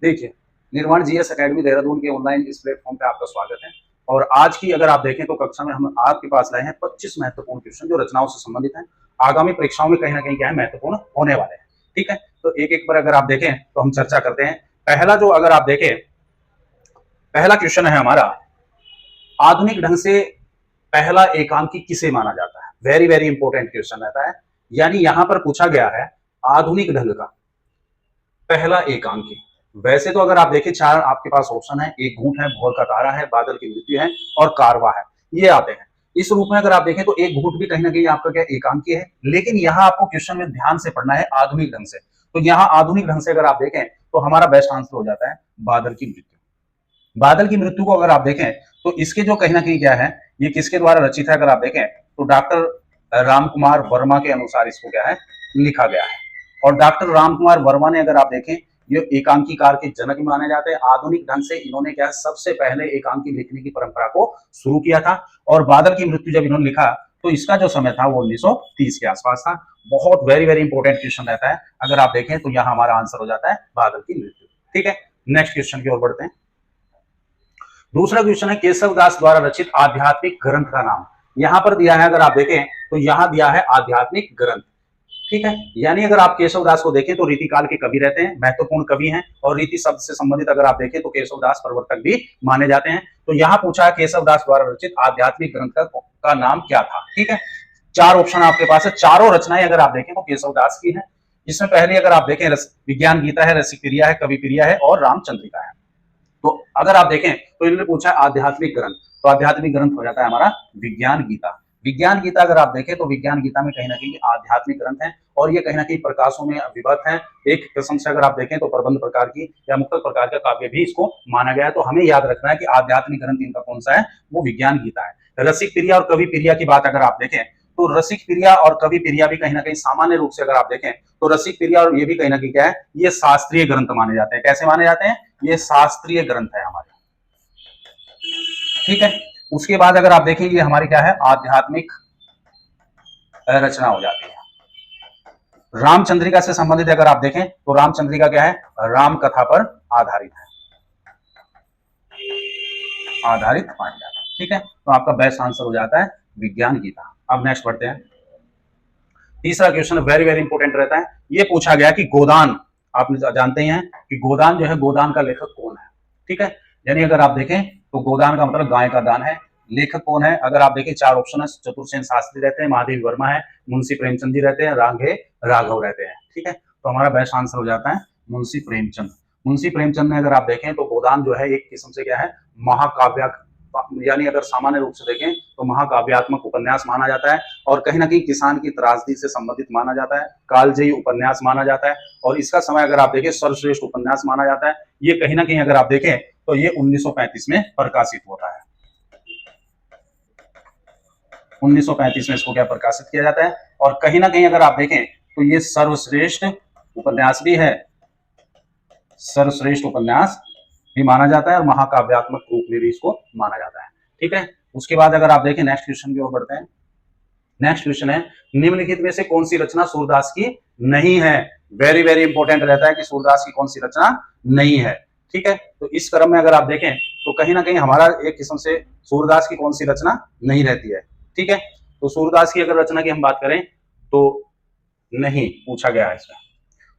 देखिए, निर्माण GS academy Dehradun के ऑनलाइन इस प्लेटफॉर्म पे आपका स्वागत है। और आज की अगर आप देखें तो कक्षा में हम आपके पास लाए हैं 25 महत्वपूर्ण क्वेश्चन जो रचनाओं से संबंधित हैं। आगामी परीक्षाओं में कहीं ना कहीं क्या है, महत्वपूर्ण होने वाले हैं। ठीक है, तो एक एक पर अगर आप देखें तो हम चर्चा करते हैं। पहला जो अगर आप देखें, पहला क्वेश्चन है हमारा, आधुनिक ढंग से पहला एकांकी किसे माना जाता है। वेरी वेरी इंपॉर्टेंट क्वेश्चन रहता है। यानी यहां पर पूछा गया है आधुनिक ढंग का पहला एकांकी। वैसे तो अगर आप देखें चार आपके पास ऑप्शन है, एक घूंट है, भौर का तारा है, बादल की मृत्यु है और कारवा है, ये आते हैं। इस रूप में अगर आप देखें तो एक घूंट भी कहीं ना कहीं आपका क्या एकांकी है, लेकिन यहाँ आपको क्वेश्चन में ध्यान से पढ़ना है आधुनिक ढंग से। तो यहाँ आधुनिक ढंग से अगर आप देखें तो हमारा बेस्ट आंसर हो जाता है बादल की मृत्यु। बादल की मृत्यु को अगर आप देखें तो इसके जो कहीं ना कहीं क्या है, ये किसके द्वारा रचित है, अगर आप देखें तो डॉक्टर रामकुमार वर्मा के अनुसार इसको क्या है लिखा गया है। और डॉक्टर रामकुमार वर्मा ने अगर आप देखें ये एकांकीकार के जनक माने जाते हैं। आधुनिक ढंग से इन्होंने क्या सबसे पहले एकांकी लिखने की परंपरा को शुरू किया था। और बादल की मृत्यु जब इन्होंने लिखा तो इसका जो समय था वो 1930 के आसपास था। बहुत वेरी वेरी इंपॉर्टेंट क्वेश्चन रहता है। अगर आप देखें तो यहाँ हमारा आंसर हो जाता है बादल की मृत्यु। ठीक है, नेक्स्ट क्वेश्चन की ओर बढ़ते हैं। दूसरा क्वेश्चन है केशवदास द्वारा रचित आध्यात्मिक ग्रंथ का नाम। यहां पर दिया है, अगर आप देखें तो यहां दिया है आध्यात्मिक ग्रंथ। ठीक है, यानी अगर आप केशवदास को देखें तो रीति काल के कवि रहते हैं, महत्वपूर्ण कवि हैं। और रीति शब्द से संबंधित अगर आप देखें तो केशवदास प्रवर्तक भी माने जाते हैं। तो यहां पूछा है केशवदास द्वारा रचित आध्यात्मिक ग्रंथ का नाम क्या था। ठीक है, चार ऑप्शन आपके पास है, चारों रचनाएं अगर आप देखें तो केशवदास की है। जिसमें पहले अगर आप देखें विज्ञान गीता है, रसिक प्रिया है, कवि प्रिया है और रामचंद्रिका है। तो अगर आप देखें तो इन्होंने पूछा आध्यात्मिक ग्रंथ, तो आध्यात्मिक ग्रंथ हो जाता है हमारा विज्ञान गीता। विज्ञान गीता अगर आप देखें तो विज्ञान गीता में कहीं ना कहीं आध्यात्मिक ग्रंथ है और ये कहीं ना कहीं प्रकाशों में विभक्त है। एक किस्म से अगर आप देखें तो प्रबंध प्रकार की या मुक्तक प्रकार का काव्य भी इसको माना गया है। तो हमें याद रखना है कि आध्यात्मिक ग्रंथ इनका कौन सा है, वो विज्ञान गीता है। रसिक प्रिया और कवि प्रिया की बात अगर आप देखें तो रसिक प्रिया और कवि प्रिया भी कहीं ना कहीं सामान्य रूप से अगर आप देखें तो रसिक प्रिया और ये भी कहीं ना कहीं क्या है, ये शास्त्रीय ग्रंथ माने जाते हैं। कैसे माने जाते हैं, ये शास्त्रीय ग्रंथ है हमारे। ठीक है, उसके बाद अगर आप देखें ये हमारी क्या है आध्यात्मिक रचना हो जाती है। रामचंद्रिका से संबंधित अगर आप देखें तो रामचंद्रिका क्या है, राम कथा पर आधारित है, आधारित मानी जाता है। ठीक है, तो आपका बेस्ट आंसर हो जाता है विज्ञान गीता। अब नेक्स्ट बढ़ते हैं। तीसरा क्वेश्चन वेरी वेरी इंपॉर्टेंट रहता है। ये पूछा गया कि गोदान, आप जानते हैं कि गोदान जो है, गोदान का लेखक कौन है। ठीक है, यानी अगर आप देखें तो गोदान का मतलब गाय का दान है। लेखक कौन है, अगर आप देखें चार ऑप्शन है, चतुर्सेन शास्त्री रहते हैं, महादेवी वर्मा है, मुंशी प्रेमचंद जी रहते हैं, राघे राघव रहते हैं। ठीक है, तो हमारा बेस्ट आंसर हो जाता है मुंशी प्रेमचंद। मुंशी प्रेमचंद ने अगर आप देखें तो गोदान जो है एक किस्म से क्या है महाकाव्य, यानी अगर सामान्य रूप से देखें तो महाकाव्यात्मक उपन्यास माना जाता है। और कहीं ना कहीं किसान की त्रासदी से संबंधित माना जाता है, कालजयी उपन्यास माना जाता है। और इसका समय अगर आप देखें सर्वश्रेष्ठ उपन्यास माना जाता है। ये कहीं ना कहीं अगर आप देखें तो ये 1935 में प्रकाशित होता है। 1935 में इसको क्या प्रकाशित किया जाता है। और कहीं ना कहीं अगर आप देखें तो ये सर्वश्रेष्ठ उपन्यास भी है, सर्वश्रेष्ठ उपन्यास भी माना जाता है और महाकाव्यात्मक रूप में भी इसको माना जाता है। ठीक है, उसके बाद अगर आप देखें नेक्स्ट क्वेश्चन की ओर बढ़ते हैं। नेक्स्ट क्वेश्चन है निम्नलिखित में से कौन सी रचना सूरदास की नहीं है। वेरी वेरी इंपॉर्टेंट रहता है कि सूरदास की कौन सी रचना नहीं है। ठीक है, तो इस क्रम में अगर आप देखें तो कहीं ना कहीं हमारा एक किस्म से सूरदास की कौन सी रचना नहीं रहती है। ठीक है, तो सूरदास की अगर रचना की हम बात करें तो नहीं पूछा गया है इसमें।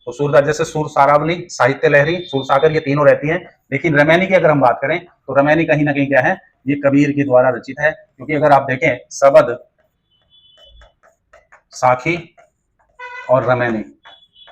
तो सूरदास जैसे सुर सारावली, साहित्य लहरी, सुरसागर, ये तीनों रहती हैं। लेकिन रमैनी की अगर हम बात करें तो रमैनी कहीं ना कहीं क्या है, ये कबीर के द्वारा रचित है। क्योंकि अगर आप देखें सबद, साखी और रमैनी,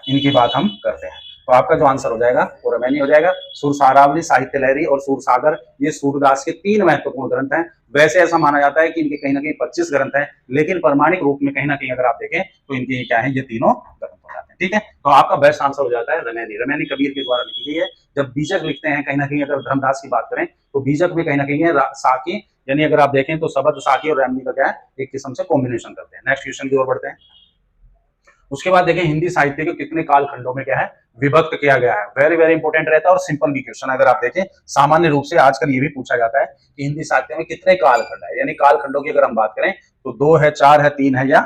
इनकी बात हम करते हैं। तो आपका जो आंसर हो जाएगा वो रमैनी हो जाएगा। सुर सारावली, साहित्य लहरी और सुरसागर ये सूरदास के तीन महत्वपूर्ण ग्रंथ हैं। वैसे ऐसा माना जाता है कि इनके कहीं ना कहीं 25 ग्रंथ हैं, लेकिन प्रमाणिक रूप में कहीं ना कहीं अगर आप देखें तो इनके क्या है, ये तीनों ग्रंथ हो जाते हैं। ठीक है, तो आपका बेस्ट आंसर हो जाता है रमैनी। रमैनी कबीर के द्वारा लिखी गई है। जब बीजक लिखते हैं कहीं ना कहीं, अगर धर्मदास की बात करें तो बीजक में कहीं ना कहीं है साकी, यानी अगर आप देखें तो सबद, साकी और रमैनी का क्या है एक किस्म से कॉम्बिनेशन करते हैं। नेक्स्ट क्वेश्चन की ओर बढ़ते हैं। उसके बाद देखें हिंदी साहित्य को कितने कालखंडों में क्या है विभक्त किया गया है। वेरी वेरी इंपॉर्टेंट रहता है और सिंपल भी क्वेश्चन अगर आप देखें सामान्य रूप से आजकल ये भी पूछा जाता है कि हिंदी साहित्य में कितने कालखंड है। यानी कालखंडों की अगर हम बात करें तो 2 है, 4 है, 3 है, या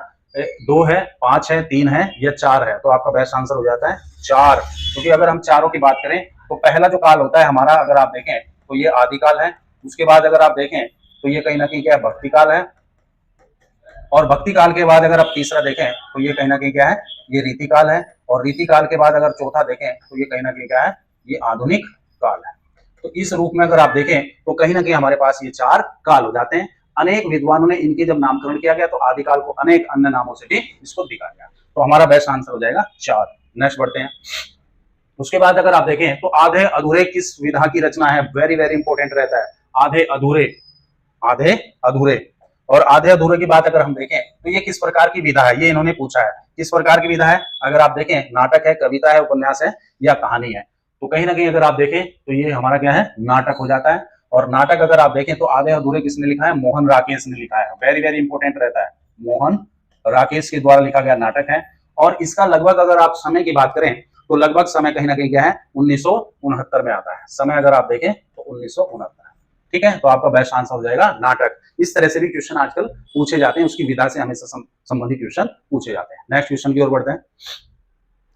2 है, 5 है, 3 है या 4 है। तो आपका बेस्ट आंसर हो जाता है 4। क्योंकि अगर हम चारों की बात करें तो पहला जो काल होता है हमारा, अगर आप देखें तो ये आदिकाल है। उसके बाद अगर आप देखें तो ये कहीं ना कहीं क्या है, भक्ति काल है। और भक्ति काल के बाद अगर आप तीसरा देखें तो ये कहीं ना कहीं क्या है, ये रीति काल है। और रीति काल के बाद अगर चौथा देखें तो ये कहीं ना कहीं क्या है, ये आधुनिक काल है। तो इस रूप में अगर आप देखें तो कहीं ना कहीं हमारे पास ये चार काल हो जाते हैं। अनेक विद्वानों ने इनके जब नामकरण किया गया तो आदिकाल को अनेक अन्य नामों से भी इसको दिखा गया। तो हमारा बेस्ट आंसर हो जाएगा 4। नेक्स्ट बढ़ते हैं। उसके बाद अगर आप देखें तो आधे अधूरे किस विधा की रचना है, वेरी वेरी इंपॉर्टेंट रहता है। आधे अधूरे, आधे अधूरे। और आधे अधूरे की बात अगर हम देखें तो ये किस प्रकार की विधा है, ये इन्होंने पूछा है। किस प्रकार की विधा है, अगर आप देखें नाटक है, कविता है, उपन्यास है या कहानी है। तो कहीं ना कहीं अगर आप देखें तो ये हमारा क्या है, नाटक हो जाता है। और नाटक अगर आप देखें तो आधे अधूरे किसने लिखा है, मोहन राकेश ने लिखा है। वेरी वेरी इंपॉर्टेंट रहता है, मोहन राकेश के द्वारा लिखा गया नाटक है। और इसका लगभग अगर आप समय की बात करें तो लगभग समय कहीं ना कहीं क्या है, 1969 में आता है। समय अगर आप देखें तो 1969। ठीक है, तो आपका बेस्ट आंसर हो जाएगा नाटक। इस तरह से भी क्वेश्चन आजकल पूछे जाते हैं, उसकी विधा से हमेशा संबंधित क्वेश्चन पूछे जाते हैं। नेक्स्ट क्वेश्चन की ओर बढ़ते हैं।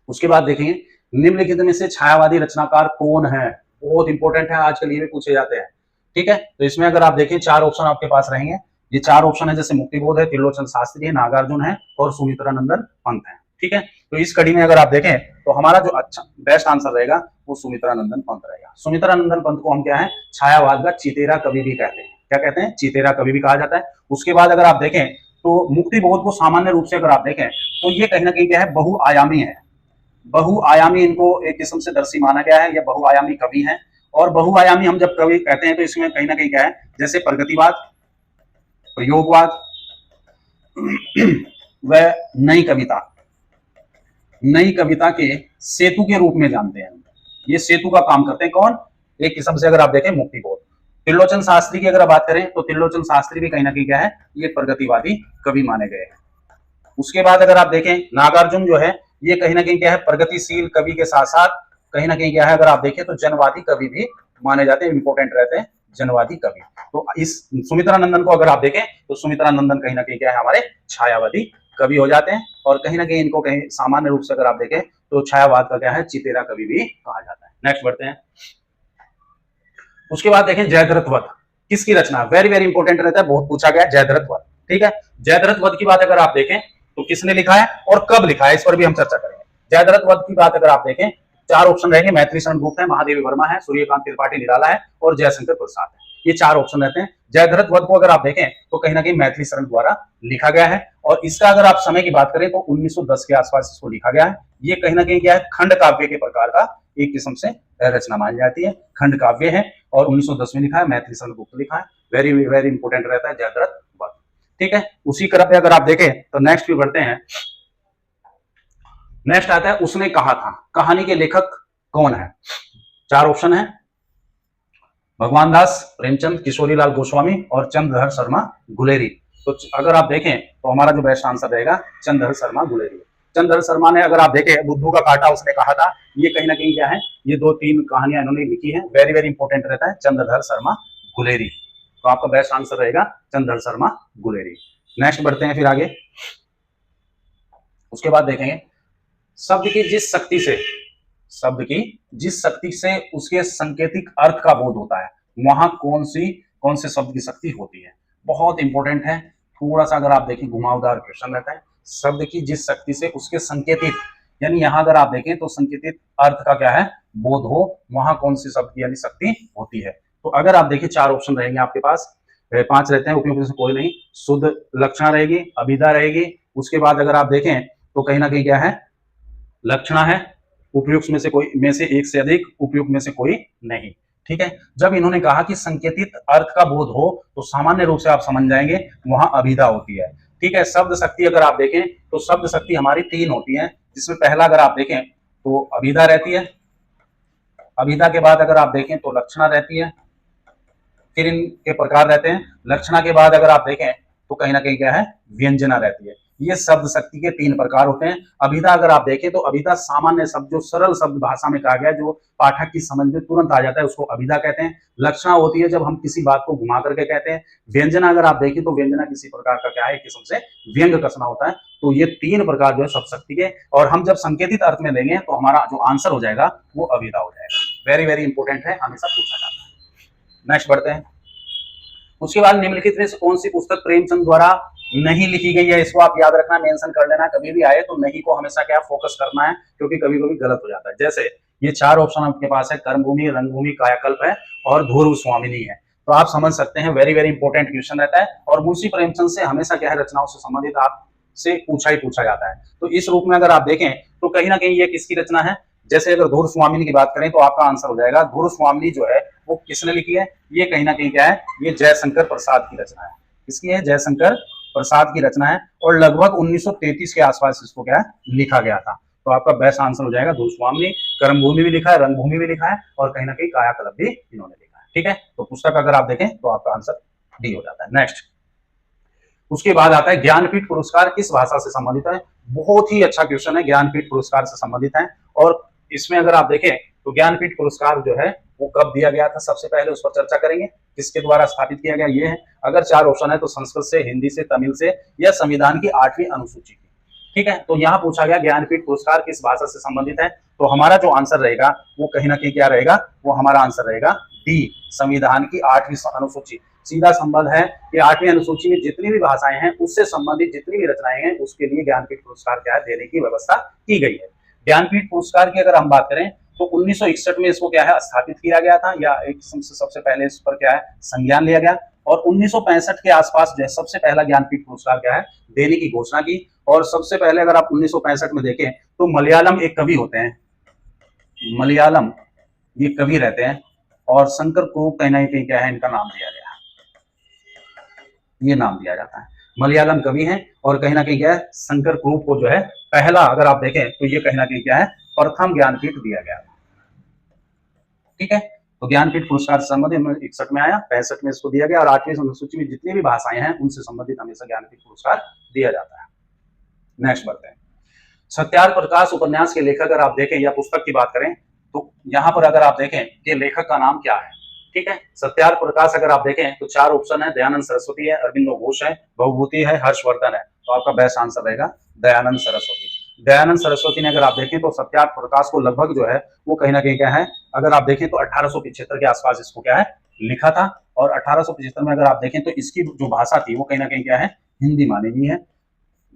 उसके बाद देखेंगे निम्नलिखित में से छायावादी रचनाकार कौन है। बहुत इंपॉर्टेंट है, आजकल ये भी पूछे जाते हैं। ठीक है, तो इसमें अगर आप देखें 4 ऑप्शन आपके पास रहेंगे। ये 4 ऑप्शन है, जैसे मुक्तिबोध है, त्रिलोचन शास्त्री है, नागार्जुन है और सुमित्रानंदन पंत है। ठीक है, तो इस कड़ी में अगर आप देखें तो हमारा जो अच्छा बेस्ट आंसर रहेगा वो सुमित्रानंदन पंत रहेगा। सुमित्रानंदन पंत को हम क्या है, छायावाद का चितेरा कवि भी कहते हैं। क्या कहते हैं, चितेरा कवि भी कहा जाता है। उसके बाद अगर आप देखें तो मुक्तिबोध को सामान्य रूप से अगर आप देखें तो ये कहीं ना कहीं क्या है, बहुआयामी है। बहुआयामी इनको एक किस्म से दर्शी माना गया है, या बहुआयामी कवि हैं। और बहुआयामी हम जब कवि कहते हैं तो इसमें कहीं ना कहीं क्या है, जैसे प्रगतिवाद, प्रयोगवाद व नई कविता, नई कविता के सेतु के रूप में जानते हैं। ये सेतु का काम करते हैं कौन, एक किस्म से अगर आप देखें मुक्तिबोध। त्रिलोचन शास्त्री की अगर बात करें तो त्रिलोचन शास्त्री भी कहीं ना कहीं क्या है, ये प्रगतिवादी कवि माने गए हैं। उसके बाद अगर आप देखें नागार्जुन जो है, ये कहीं ना कहीं क्या है, प्रगतिशील कवि के साथ साथ कहीं ना कहीं क्या है, अगर आप देखें तो जनवादी कवि भी माने जाते हैं, इंपॉर्टेंट रहते हैं जनवादी कवि। तो इस सुमित्रानंदन को अगर आप देखें तो सुमित्रानंदन कहीं ना कहीं क्या है, हमारे छायावादी कवि हो जाते हैं। और कहीं ना कहीं इनको कहीं सामान्य रूप से अगर आप देखें तो छायावाद का क्या है, चितेरा कवि भी कहा जाता है। नेक्स्ट बढ़ते हैं। उसके बाद देखें जयद्रथ वध किसकी रचना, वेरी वेरी इंपॉर्टेंट रहता है, बहुत पूछा गया जयद्रथ वध। ठीक है, जयद्रथ वध की बात अगर आप देखें तो किसने लिखा है और कब लिखा है, इस पर भी हम चर्चा करेंगे। जयद्रथ वध की बात अगर आप देखें, 4 ऑप्शन रहेंगे, मैत्री शरण गुप्त है, महादेवी वर्मा है, सूर्यकांत त्रिपाठी निराला है और जयशंकर प्रसाद है। ये 4 ऑप्शन रहते हैं। जयद्रथ वध को अगर आप देखें तो कहीं ना कहीं मैथिली शरण द्वारा लिखा गया है। और इसका अगर आप समय की बात करें तो 1910 के आसपास इसको लिखा गया है। ये कहीं ना कहीं क्या है, खंड काव्य के प्रकार का एक किस्म से रचना मानी जाती है, खंड काव्य है। और 1910 में लिखा है, मैथिली शरण गुप्त लिखा है। वेरी वेरी इंपॉर्टेंट रहता है जयद्रथ वध। ठीक है, उसी क्रम में अगर आप देखें तो नेक्स्ट भी बढ़ते हैं। नेक्स्ट आता है उसने कहा था, कहानी के लेखक कौन है। 4 ऑप्शन है, भगवान दास, प्रेमचंद, किशोरीलाल गोस्वामी और चंद्रधर शर्मा गुलेरी। तो अगर आप देखें तो हमारा जो बेस्ट आंसर रहेगा चंद्रधर शर्मा गुलेरी। चंद्रधर शर्मा ने अगर आप देखें बुद्धू का कांटा उसने कहा था, ये कहीं ना कहीं क्या है, ये 2-3 कहानियां इन्होंने लिखी है। वेरी वेरी इंपॉर्टेंट रहता है चंद्रधर शर्मा गुलेरी। तो आपका बेस्ट आंसर रहेगा चंद्रधर शर्मा गुलेरी। नेक्स्ट बढ़ते हैं फिर आगे। उसके बाद देखेंगे शब्द की जिस शक्ति से, शब्द की जिस शक्ति से उसके सांकेतिक अर्थ का बोध होता है, वहां कौन से शब्द की शक्ति होती है। बहुत इंपॉर्टेंट है, थोड़ा सा अगर आप देखें घुमावदार क्वेश्चन रहता है। शब्द की जिस शक्ति से उसके संकेतित, यानी यहां अगर आप देखें तो संकेतित अर्थ का क्या है, बोध हो, वहां कौन सी शब्द की यानी शक्ति होती है। तो अगर आप देखिए 4 ऑप्शन रहेंगे आपके पास, 5 रहते हैं, उपयुक्त से कोई नहीं। शुद्ध लक्षणा रहेगी, अभिधा रहेगी। उसके बाद अगर आप देखें तो कहीं ना कहीं क्या है, लक्षणा है, उपयुक्त में से कोई, में से एक से अधिक, उपयुक्त में से कोई नहीं। ठीक है, जब इन्होंने कहा कि संकेतित अर्थ का बोध हो तो सामान्य रूप से आप समझ जाएंगे वहां अभिधा होती है। ठीक है, शब्द शक्ति अगर आप देखें तो शब्द शक्ति हमारी 3 होती है, जिसमें पहला अगर आप देखें तो अभिधा रहती है। अभिधा के बाद अगर आप देखें तो लक्षणा रहती है। फिर इनके प्रकार रहते हैं। लक्षणा के बाद अगर आप देखें तो कहीं ना कहीं क्या है, व्यंजना रहती है। ये शब्द शक्ति के 3 प्रकार होते हैं। अभिधा अगर आप देखें तो अभिधा सामान्य शब्द, जो सरल शब्द भाषा में कहा गया, जो पाठक की समझ में तुरंत आ जाता है, उसको अभिधा कहते हैं। लक्षणा होती है जब हम किसी बात को घुमा करके कहते हैं। व्यंजना अगर आप देखें तो व्यंजना किसी प्रकार का क्या है, एक किस्म से व्यंग कसना होता है। तो ये 3 प्रकार जो है शब्द शक्ति के, और हम जब संकेतित अर्थ में देंगे तो हमारा जो आंसर हो जाएगा वो अभिधा हो जाएगा। वेरी वेरी इंपॉर्टेंट है, हमेशा पूछा जाता है। नेक्स्ट बढ़ते हैं। उसके बाद निम्नलिखित में से कौन सी पुस्तक प्रेमचंद द्वारा नहीं लिखी गई है, इसको आप याद रखना, मेंशन कर लेना। कभी भी आए तो नहीं को हमेशा क्या फोकस करना है, क्योंकि कभी कभी गलत हो जाता है। जैसे ये 4 ऑप्शन आपके पास है, कर्मभूमि, रंगभूमि, कायाकल्प है और ध्रुव स्वामिनी है। तो आप समझ सकते हैं, वेरी वेरी इंपॉर्टेंट क्वेश्चन रहता है। और मुंशी प्रेमचंद से हमेशा क्या है, रचनाओं से संबंधित आपसे पूछा ही पूछा जाता है। तो इस रूप में अगर आप देखें तो कहीं ना कहीं ये किसकी रचना है। जैसे अगर ध्रुव स्वामिनी की बात करें तो आपका आंसर हो जाएगा ध्रुव स्वामिनी जो है वो किसने लिखी है, ये कहीं ना कहीं क्या है, ये जयशंकर प्रसाद की रचना है। किसकी है, जयशंकर प्रसाद की रचना है। और लगभग 1933 के आसपास इसको क्या है, लिखा गया था। तो आपका बेस्ट आंसर हो जाएगा ध्रुव स्वामिनी। कर्मभूमि भी लिखा है, रंगभूमि भी लिखा है और कहीं ना कहीं कायाकल्प भी इन्होंने लिखा है। ठीक है, तो पुस्तक अगर आप देखें तो आपका आंसर डी हो जाता है। नेक्स्ट, उसके बाद आता है ज्ञानपीठ पुरस्कार किस भाषा से संबंधित है। बहुत ही अच्छा क्वेश्चन है, ज्ञानपीठ पुरस्कार से संबंधित है। और इसमें अगर आप देखें तो ज्ञानपीठ पुरस्कार जो है वो कब दिया गया था, सबसे पहले उस पर चर्चा करेंगे। किसके द्वारा स्थापित किया गया, ये है। अगर 4 ऑप्शन है तो संस्कृत से, हिंदी से, तमिल से या संविधान की 8वीं अनुसूची की। ठीक है, तो यहाँ पूछा गया ज्ञानपीठ पुरस्कार किस भाषा से संबंधित है। तो हमारा जो आंसर रहेगा वो कहीं ना कहीं क्या रहेगा, वो हमारा आंसर रहेगा डी, संविधान की 8वीं अनुसूची। सीधा संबंध है कि 8वीं अनुसूची में जितनी भी भाषाएं हैं उससे संबंधित जितनी भी रचनाएं हैं उसके लिए ज्ञानपीठ पुरस्कार क्या है, देने की व्यवस्था की गई है। ज्ञानपीठ पुरस्कार की अगर हम बात करें तो 1961 में इसको क्या है, स्थापित किया गया था, या एक किस्म से सबसे पहले इस पर क्या है, संज्ञान लिया गया। और 1965 के आसपास जो है सबसे पहला ज्ञानपीठ पुरस्कार क्या है, देने की घोषणा की। और सबसे पहले अगर आप 1965 में देखें तो मलयालम एक कवि होते हैं, मलयालम ये कवि रहते हैं, और शंकर को कहीं ना कहीं क्या है, इनका नाम दिया गया, ये नाम दिया जाता है। मलयालम कवि हैं और कहीं ना कहीं क्या है, शंकर क्रूप को जो है पहला, अगर आप देखें तो ये कहीं ना कहीं क्या है, प्रथम ज्ञानपीठ दिया गया। ठीक है, तो ज्ञानपीठ पुरस्कार से संबंधित 61 में आया, 65 में इसको दिया गया। और 8वीं अनुसूची में जितनी भी भाषाएं हैं उनसे संबंधित हमेशा ज्ञानपीठ पुरस्कार दिया जाता है। नेक्स्ट बढ़ते हैं। सत्यार्थ प्रकाश उपन्यास के लेखक अगर आप देखें या पुस्तक की बात करें तो यहाँ पर अगर आप देखें कि लेखक का नाम क्या है। ठीक है, सत्यार्थ प्रकाश अगर आप देखें तो 4 ऑप्शन है, दयानंद सरस्वती है, अरविंदो घोष है, बहुभूति है, हर्षवर्धन है। तो आपका बेस्ट आंसर रहेगा दयानंद सरस्वती। दयानंद सरस्वती ने अगर आप देखें तो सत्यार्थ प्रकाश को लगभग जो है वो कहीं ना कहीं क्या है, अगर आप देखें तो 1875 के आसपास इसको क्या है, लिखा था। और 1875 में अगर आप देखें तो इसकी जो भाषा थी वो कहीं ना कहीं क्या है, हिंदी मानी गई है।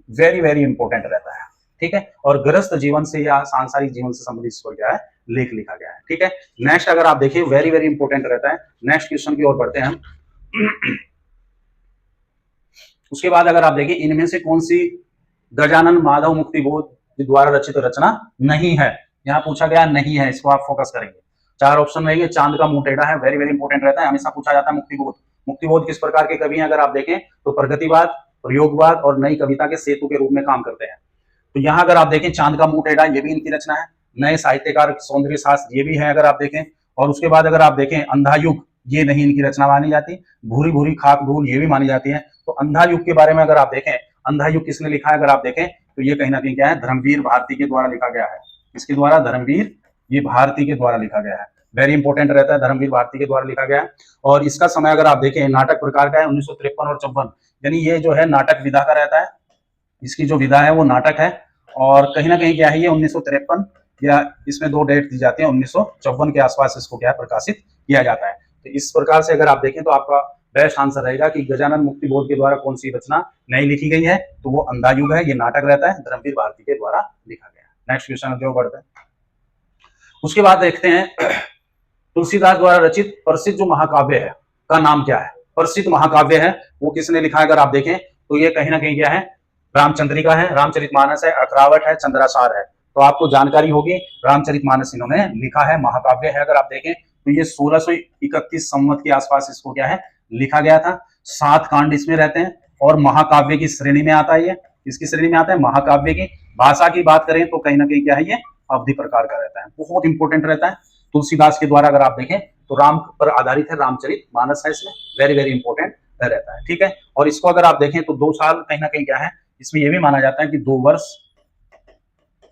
वेरी वेरी इंपॉर्टेंट रहता है। ठीक है, और गृहस्थ जीवन से या सांसारिक जीवन से संबंधित इसको क्या है, लेख लिखा गया है। ठीक है, नेक्स्ट अगर आप देखिए वेरी वेरी इंपॉर्टेंट रहता है। नेक्स्ट क्वेश्चन की ओर बढ़ते हैं हम। उसके बाद अगर आप देखिए इनमें से कौन सी गजानन माधव मुक्तिबोध द्वारा रचित रचना नहीं है, यहाँ पूछा गया नहीं है, इसको आप फोकस करेंगे। 4 ऑप्शन रहेंगे, चांद का मुंह टेढ़ा है, वेरी वेरी इंपॉर्टेंट रहता है, हमेशा पूछा जाता है। मुक्तिबोध, मुक्तिबोध किस प्रकार के कवि हैं अगर आप देखें तो प्रगतिवाद, प्रयोगवाद और नई कविता के सेतु के रूप में काम करते हैं। तो यहाँ अगर आप देखें चांद का मुंह टेढ़ा, ये भी इनकी रचना है। नए साहित्यकार सौंदर्य शास्त्र, ये भी है अगर आप देखें। और उसके बाद अगर आप देखें अंधा युग, ये नहीं इनकी रचना मानी जाती। भूरी भूरी खाक धूल, ये भी मानी जाती है। तो अंधा युग के बारे में अगर आप देखें, अंधा युग किसने लिखा है अगर आप देखें तो ये कहीं ना कहीं क्या है, धर्मवीर भारती के द्वारा लिखा गया है। किसके द्वारा, धर्मवीर ये भारती के द्वारा लिखा गया है। वेरी इंपॉर्टेंट रहता है, धर्मवीर भारती के द्वारा लिखा गया है। और इसका समय अगर आप देखें नाटक प्रकार का है 1953 और 54, यानी ये जो है नाटक विधा का रहता है। इसकी जो विधा है वो नाटक है। और कहीं ना कहीं क्या है, ये 1953 या इसमें 2 डेट दी जाती है, 1954 के आसपास इसको क्या है, प्रकाशित किया जाता है। तो इस प्रकार से अगर आप देखें तो आपका बेस्ट आंसर रहेगा कि गजानन मुक्तिबोध के द्वारा कौन सी रचना नहीं लिखी गई है, तो वो अंधा युग है, ये नाटक रहता है, धर्मवीर भारती के द्वारा लिखा गया है। नेक्स्ट क्वेश्चन जो बढ़ते हैं, उसके बाद देखते हैं तुलसीदास द्वारा रचित प्रसिद्ध जो महाकाव्य है का नाम क्या है। प्रसिद्ध महाकाव्य है वो किसने लिखा है अगर आप देखें तो ये कहीं ना कहीं क्या है, रामचंद्रिका है, रामचरितमानस है, अकरावट है, चंद्रासार है। तो आपको जानकारी होगी, रामचरितमानस इन्होंने लिखा है, महाकाव्य है। अगर आप देखें तो ये 1631 संवत के आसपास इसको क्या है, लिखा गया था। 7 कांड इसमें रहते हैं और महाकाव्य की श्रेणी में आता है। ये किसकी श्रेणी में आता है, महाकाव्य की। भाषा की बात करें तो कहीं ना कहीं क्या है, ये अवधि प्रकार का रहता है, बहुत इंपॉर्टेंट रहता है। तुलसीदास के द्वारा अगर आप देखें तो राम पर आधारित है, रामचरितमानस है इसमें, वेरी वेरी इंपॉर्टेंट रहता है। ठीक है, और इसको अगर आप देखें तो 2 साल कहीं ना कहीं क्या है, इसमें यह भी माना जाता है कि 2 वर्ष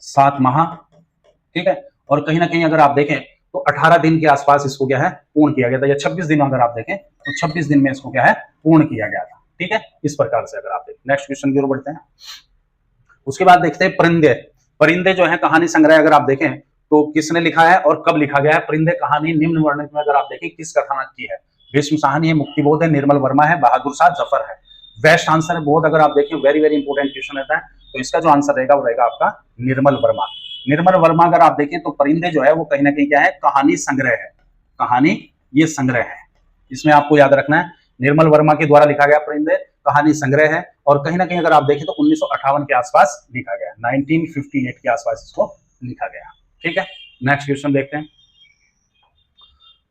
7 माह, ठीक है। और कहीं ना कहीं अगर आप देखें तो 18 दिन के आसपास इसको क्या है पूर्ण किया गया था, या 26 दिन अगर आप देखें तो 26 दिन में इसको क्या है पूर्ण किया गया था, ठीक है। इस प्रकार से अगर आप देखें, नेक्स्ट क्वेश्चन की ओर बढ़ते हैं। उसके बाद देखते हैं परिंदे। परिंदे जो है कहानी संग्रह अगर आप देखें तो किसने लिखा है और कब लिखा गया है। परिंदे कहानी निम्न वर्णित में अगर आप देखें किस कथानक की है। भीष्म साहनी है, मुक्तिबोध है, निर्मल वर्मा है, बहादुर शाह जफर है। बेस्ट आंसर है बोध, अगर आप देखें वेरी वेरी इंपोर्टेंट क्वेश्चन रहता है, तो इसका जो आंसर रहेगा वो रहेगा आपका निर्मल वर्मा। निर्मल वर्मा अगर आप देखें तो परिंदे जो है वो कहीं ना कहीं क्या है कहानी संग्रह है, कहानी ये संग्रह है, इसमें आपको याद रखना है। निर्मल वर्मा के द्वारा लिखा गया परिंदे कहानी संग्रह है, और कहीं ना कहीं अगर आप देखें तो 1958 के आसपास लिखा गया, 1958 के आसपास इसको लिखा गया, ठीक है। नेक्स्ट क्वेश्चन देखते हैं।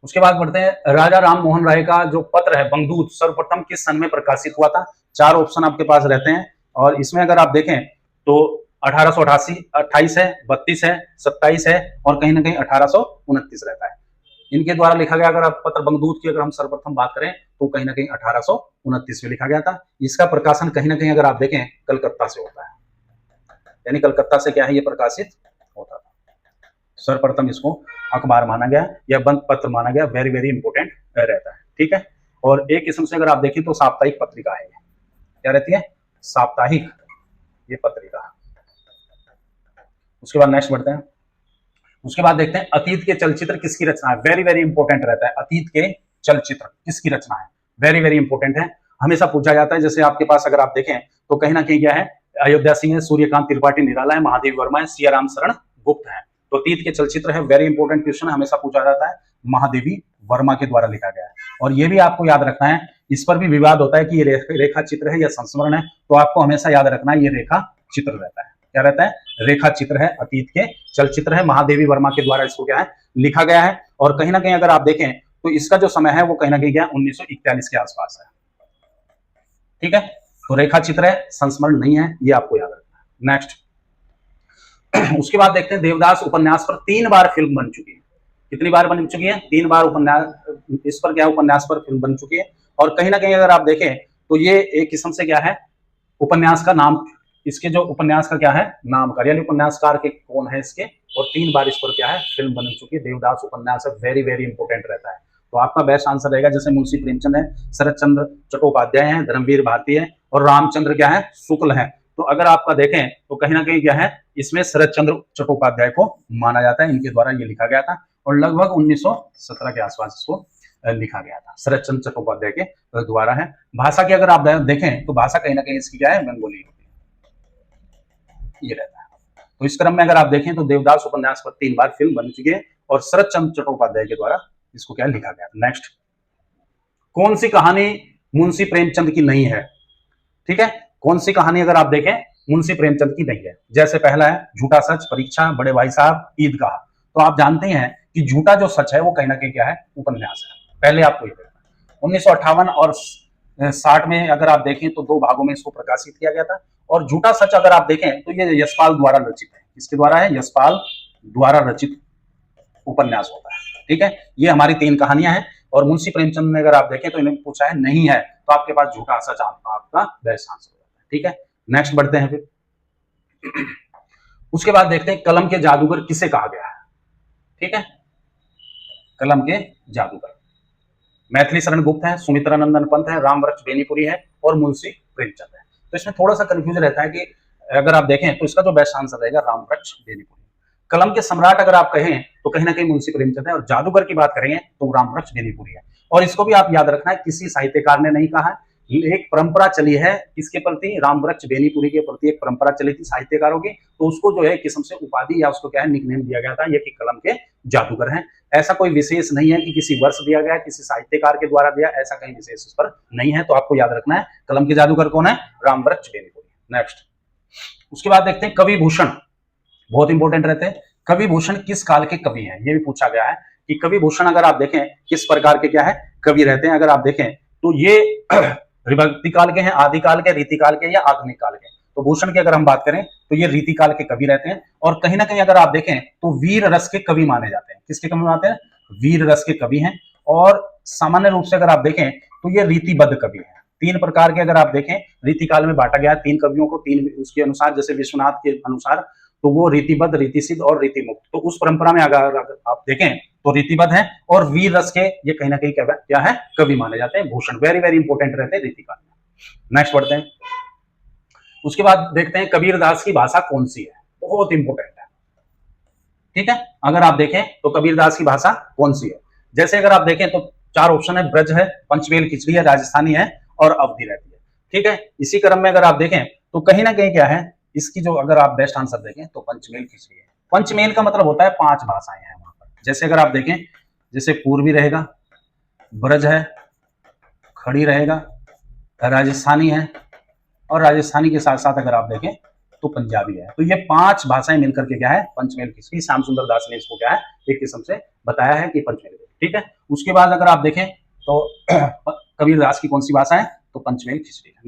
उसके बाद बढ़ते हैं, राजा राम मोहन राय का जो पत्र है बंगदूत सर्वप्रथम किस सन में प्रकाशित हुआ था। 4 ऑप्शन आपके पास रहते हैं, और इसमें अगर आप देखें तो 1888, 28 है, 32 है, 27 है, और कहीं ना कहीं 1829 रहता है। इनके द्वारा लिखा गया अगर आप पत्र बंगदूत की अगर हम सर्वप्रथम बात करें तो कहीं ना कहीं 1829 में लिखा गया था। इसका प्रकाशन कहीं ना कहीं अगर आप देखें कलकत्ता से होता है, यानी कलकत्ता से क्या है ये प्रकाशित होता था। सर्वप्रथम इसको अखबार माना गया या बंद पत्र माना गया, वेरी वेरी इंपोर्टेंट रहता है, ठीक है। और एक किस्म से अगर आप देखें तो साप्ताहिक पत्रिका है, क्या रहती है साप्ताहिक ये पत्रिका। उसके बाद नेक्स्ट बढ़ते हैं। उसके बाद देखते हैं अतीत के चलचित्र किसकी रचना है, वेरी वेरी इंपोर्टेंट रहता है। अतीत के चलचित्र किसकी रचना है, वेरी वेरी इंपोर्टेंट है, हमेशा पूछा जाता है। जैसे आपके पास अगर आप देखें तो कहीं ना कहीं क्या है अयोध्या सिंह है, सूर्यकांत त्रिपाठी निराला है, महादेवी वर्मा है, सियाराम शरण गुप्त है। तो अतीत के चलचित्र है, वेरी इंपोर्टेंट क्वेश्चन, हमेशा पूछा जाता है, महादेवी वर्मा के द्वारा लिखा गया है। और ये भी आपको याद रखना है, इस पर भी विवाद होता है कि ये रेखा चित्र है या संस्मरण है, तो आपको हमेशा याद रखना है ये रेखा चित्र रहता है, क्या रहता है रेखा चित्र है, अतीत के चलचित्र है, महादेवी वर्मा के द्वारा इसको क्या है लिखा गया है। और कहीं ना कहीं अगर आप देखें तो इसका जो समय है वो कहीं ना कहीं क्या 1941 के आसपास है, ठीक है। तो रेखा चित्र है, संस्मरण नहीं है, ये आपको याद रखना है। नेक्स्ट उसके बाद देखते हैं देवदास उपन्यास पर 3 बार फिल्म बन चुकी है। कितनी बार बन चुकी है 3 बार उपन्यास, इस पर क्या उपन्यास पर फिल्म बन चुकी है। और कहीं ना कहीं अगर आप देखें तो ये एक किस्म से क्या है उपन्यास का नाम, इसके जो उपन्यास का क्या है नामकार, यानी उपन्यासकार के कौन है इसके, और 3 बार इस पर क्या है फिल्म बन चुकी है। देवदास उपन्यास है, वेरी वेरी इंपोर्टेंट रहता है। तो आपका बेस्ट आंसर रहेगा, जैसे मुंशी प्रेमचंद है, शरद चंद्र चट्टोपाध्याय है, धर्मवीर भारती है, और रामचंद्र क्या है शुक्ल है। तो अगर आपका देखें तो कहीं ना कहीं क्या है इसमें शरद चंद्र चट्टोपाध्याय को माना जाता है, इनके द्वारा ये लिखा गया था, और लगभग 1917 के आसपास इसको लिखा गया था, शरद चंद्र चट्टोपाध्याय के द्वारा है। भाषा की अगर आप देखें तो भाषा कहीं ना कहीं इसकी क्या है बंगाली होती है, ये रहता है। तो इस क्रम में अगर आप देखें तो देवदास उपन्यास पर 3 बार फिल्म बन चुकी है, और शरद चंद्र चट्टोपाध्याय के द्वारा इसको क्या लिखा गया। नेक्स्ट, कौन सी कहानी मुंशी प्रेमचंद की नहीं है, ठीक है। कौन सी कहानी अगर आप देखें मुंशी प्रेमचंद की नहीं है। जैसे पहला है झूठा सच, परीक्षा, बड़े भाई साहब, ईदगाह। तो आप जानते हैं कि झूठा जो सच है वो कहीं ना कहीं क्या है उपन्यास है, पहले आपको ये देखना। 1958 और 60 में अगर आप देखें तो 2 भागों में इसको प्रकाशित किया गया था। और झूठा सच अगर आप देखें तो ये यशपाल द्वारा रचित है, किसके द्वारा है यशपाल द्वारा रचित उपन्यास होता है, ठीक है। ये हमारी 3 कहानियां हैं। और मुंशी प्रेमचंद ने अगर आप देखें तो इन्हें पूछा है नहीं है, तो आपके पास झूठा सच आपका बेस्ट आंसर हो जाता है, ठीक है। नेक्स्ट बढ़ते हैं फिर। उसके बाद देखते हैं कलम के जादूगर किसे कहा गया है, ठीक है। कलम के जादूगर मैथिली शरण गुप्त है, सुमित्रा नंदन पंत है, रामवृक्ष बेनीपुरी है, और मुंशी प्रेमचंद है। तो इसमें थोड़ा सा कंफ्यूजन रहता है कि अगर आप देखें तो इसका जो बेस्ट आंसर रहेगा रामवृक्ष बेनीपुरी। कलम के सम्राट अगर आप कहें तो कहीं ना कहीं मुंशी प्रेमचंद है, और जादूगर की बात करेंगे तो रामवृक्ष बेनीपुरी है। और इसको भी आप याद रखना है, किसी साहित्यकार ने नहीं कहा, एक परंपरा चली है इसके प्रति, रामवृक्ष बेनीपुरी के प्रति एक परंपरा चली थी साहित्यकारों की, तो उसको जो है किस्म से उपाधि या उसको क्या है निकनेम दिया गया था, ये कि कलम के जादूगर हैं। ऐसा कोई विशेष नहीं है कि किसी वर्ष दिया गया, किसी साहित्यकार के द्वारा दिया, ऐसा कहीं विशेष इस पर नहीं है। तो आपको याद रखना है कलम के जादूगर कौन है, रामवृक्ष बेनीपुरी। नेक्स्ट, उसके बाद देखते हैं कवि भूषण, बहुत इंपॉर्टेंट रहते हैं। कवि भूषण किस काल के कवि हैं, ये भी पूछा गया है कि कवि भूषण अगर आप देखें किस प्रकार के क्या है कवि रहते हैं। अगर आप देखें तो ये विभक्ति काल के हैं, आदिकाल के, रीतिकाल के, या आधुनिक काल के। तो भूषण की अगर हम बात करें तो ये रीतिकाल के कवि रहते हैं। और कहीं ना कहीं अगर आप देखें तो वीर रस के कवि माने जाते हैं। किसके कवि मानते हैं, वीर रस के कवि हैं। और सामान्य रूप से अगर आप देखें तो ये रीतिबद्ध कवि है, तीन प्रकार के अगर आप देखें रीतिकाल में बांटा गया है तीन कवियों को, तीन उसके अनुसार, जैसे विश्वनाथ के अनुसार तो वो रीतिबद्ध, रीतिसिद्ध और रीतिमुक्त। तो उस परंपरा में अगर आप देखें तो रीतिबद्ध है, और वीर रस के ये कहीं ना कहीं क्या है, कवि माने जाते हैं। भूषण वेरी वेरी इंपॉर्टेंट रहते हैं रीतिकाल में। नेक्स्ट बढ़ते हैं। उसके बाद देखते हैं कबीरदास की भाषा कौन सी है, बहुत इंपॉर्टेंट है। ठीक है, अगर आप देखें तो कबीरदास की भाषा कौन सी है, जैसे अगर आप देखें तो चार ऑप्शन है, ब्रज है, पंचमेल खिचड़ी है, राजस्थानी है और अवधी रहती है। ठीक है, इसी क्रम में अगर आप देखें तो कहीं ना कहीं क्या है, इसकी जो अगर आप बेस्ट आंसर देखें तो पंचमेल खिचड़ी है। पंचमेल का मतलब होता है पांच भाषाएं हैं वहां पर। जैसे अगर आप देखें, जैसे पूर्वी रहेगा, ब्रज है, खड़ी रहेगा, राजस्थानी है, और राजस्थानी के साथ साथ अगर आप देखें तो पंजाबी है। तो ये पांच भाषाएं मिलकर के क्या है, पंचमेल खिचड़ी। श्याम सुंदर दास ने इसको क्या है, एक किस्म से बताया है कि पंचमेल। ठीक है, उसके बाद अगर आप देखें तो कबीरदास की कौन सी भाषा है, तो पंचमेल खिचड़ी है।